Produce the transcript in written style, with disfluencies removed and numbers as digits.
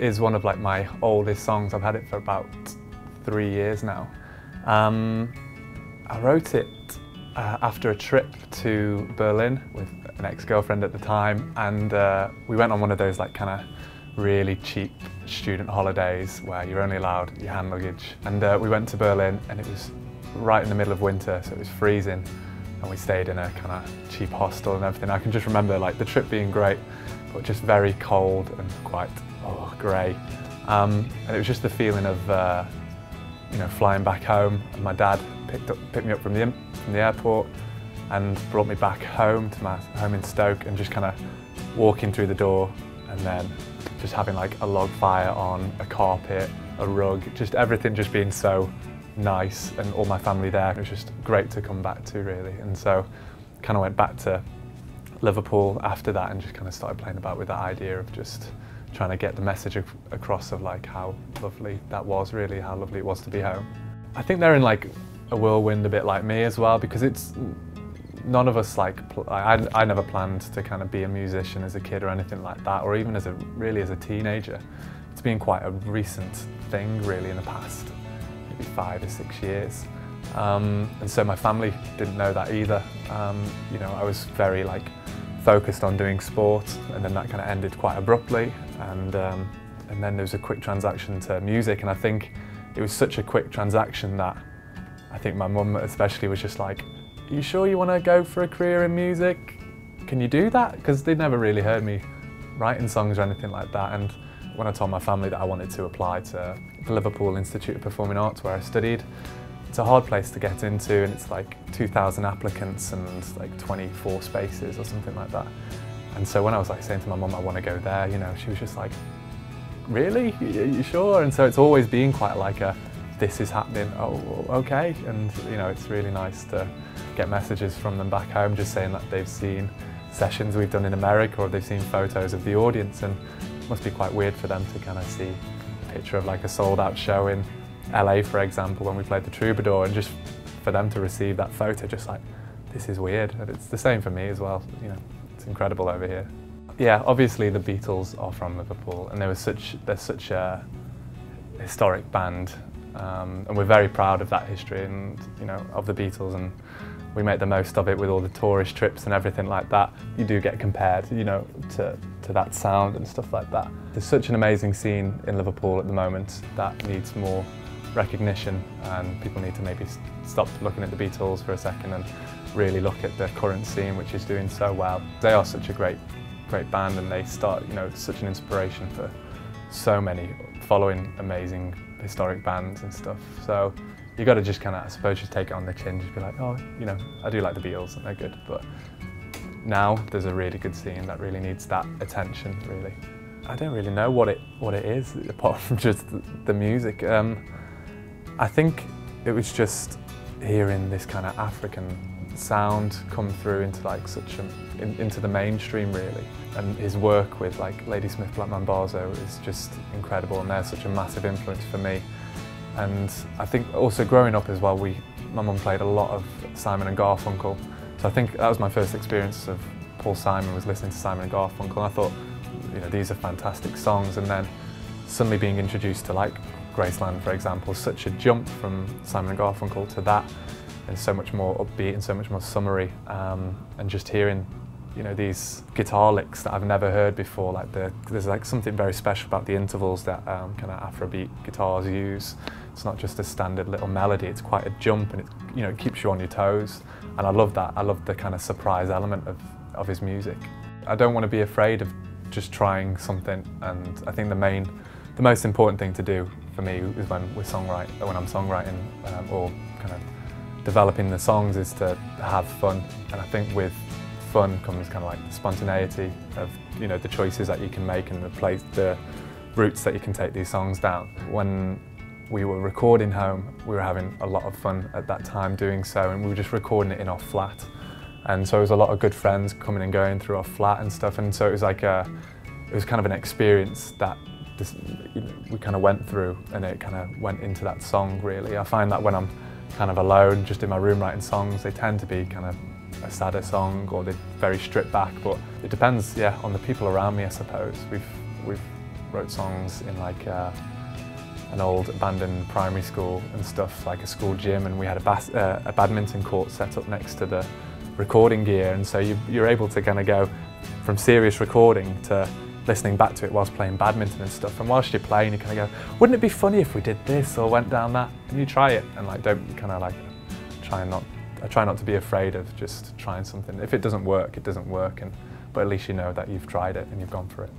is one of like my oldest songs. I've had it for about 3 years now. I wrote it after a trip to Berlin with an ex-girlfriend at the time, and we went on one of those like kind of really cheap student holidays where you're only allowed your hand luggage. And we went to Berlin, and it was right in the middle of winter, so it was freezing, and we stayed in a kind of cheap hostel and everything. I can just remember like the trip being great, but just very cold and quite grey. And it was just the feeling of you know, flying back home, and my dad picked me up from the airport and brought me back home to my home in Stoke, and just kind of walking through the door and then just having like a log fire on, a carpet, a rug, just everything just being so nice, and all my family there. It was just great to come back to, really. And so kind of went back to Liverpool after that and just kind of started playing about with that idea of just trying to get the message across of like how lovely that was, really, how lovely it was to be home. I think they're in like a whirlwind a bit like me as well, because it's none of us like, I never planned to kind of be a musician as a kid or anything like that, or even as a teenager. It's been quite a recent thing really in the past maybe 5 or 6 years. And so my family didn't know that either. You know, I was very like focused on doing sport, and then that kind of ended quite abruptly, and then there was a quick transaction to music, and I think it was such a quick transaction that I think my mum especially was just like, "Are you sure you want to go for a career in music? Can you do that?" Because they'd never really heard me writing songs or anything like that. And when I told my family that I wanted to apply to the Liverpool Institute of Performing Arts where I studied, it's a hard place to get into, and it's like 2,000 applicants and like 24 spaces or something like that. And so when I was like saying to my mum I want to go there, you know, she was just like, "Really? Are you sure?" And so it's always been quite like a, this is happening, oh okay. And you know, it's really nice to get messages from them back home just saying that they've seen sessions we've done in America, or they've seen photos of the audience, and it must be quite weird for them to kind of see a picture of like a sold out show in LA, for example, when we played the Troubadour, and just for them to receive that photo, just like, this is weird. And it's the same for me as well, you know, it's incredible over here. Yeah, obviously the Beatles are from Liverpool, and they're such a historic band, and we're very proud of that history and, you know, of the Beatles, and we make the most of it with all the tourist trips and everything like that. You do get compared, you know, to that sound and stuff like that. There's such an amazing scene in Liverpool at the moment that needs more recognition, and people need to maybe stop looking at the Beatles for a second and really look at the current scene, which is doing so well. They are such a great band, and they start, you know, such an inspiration for so many following amazing historic bands and stuff. So you got to just kind of, I suppose, just take it on the chin, just be like, oh, you know, I do like the Beatles and they're good, but now there's a really good scene that really needs that attention, really. I don't really know what it is, apart from just the music. I think it was just hearing this kind of African sound come through into like into the mainstream, really. And his work with like Ladysmith Black Mambazo is just incredible, and they're such a massive influence for me. And I think also growing up as well, my mum played a lot of Simon and Garfunkel. So I think that was my first experience of Paul Simon, was listening to Simon and Garfunkel. And I thought, you know, these are fantastic songs. And then suddenly being introduced to like Graceland, for example, such a jump from Simon and Garfunkel to that, and so much more upbeat and so much more summery. And just hearing, you know, these guitar licks that I've never heard before, like there's like something very special about the intervals that kind of Afrobeat guitars use. It's not just a standard little melody, it's quite a jump, and it, you know, it keeps you on your toes. And I love that. I love the kind of surprise element of his music. I don't want to be afraid of just trying something, and I think the most important thing to do for me is when I'm songwriting or kind of developing the songs, is to have fun. And I think with fun comes kind of like the spontaneity of, you know, the choices that you can make and the routes that you can take these songs down. When we were recording home, we were having a lot of fun at that time doing so, and we were just recording it in our flat. And so it was a lot of good friends coming and going through our flat and stuff, and so it was like it was kind of an experience that you know, we kind of went through, and it kind of went into that song, really. I find that when I'm kind of alone, just in my room writing songs, they tend to be kind of a sadder song, or they're very stripped back, but it depends, yeah, on the people around me, I suppose. We've wrote songs in like an old abandoned primary school and stuff, like a school gym, and we had a badminton court set up next to the recording gear, and so you're able to kind of go from serious recording to listening back to it whilst playing badminton and stuff. And whilst you're playing, you kind of go, wouldn't it be funny if we did this or went down that? And you try it, and like don't kind of like I try not to be afraid of just trying something. If it doesn't work, it doesn't work, but at least you know that you've tried it and you've gone for it.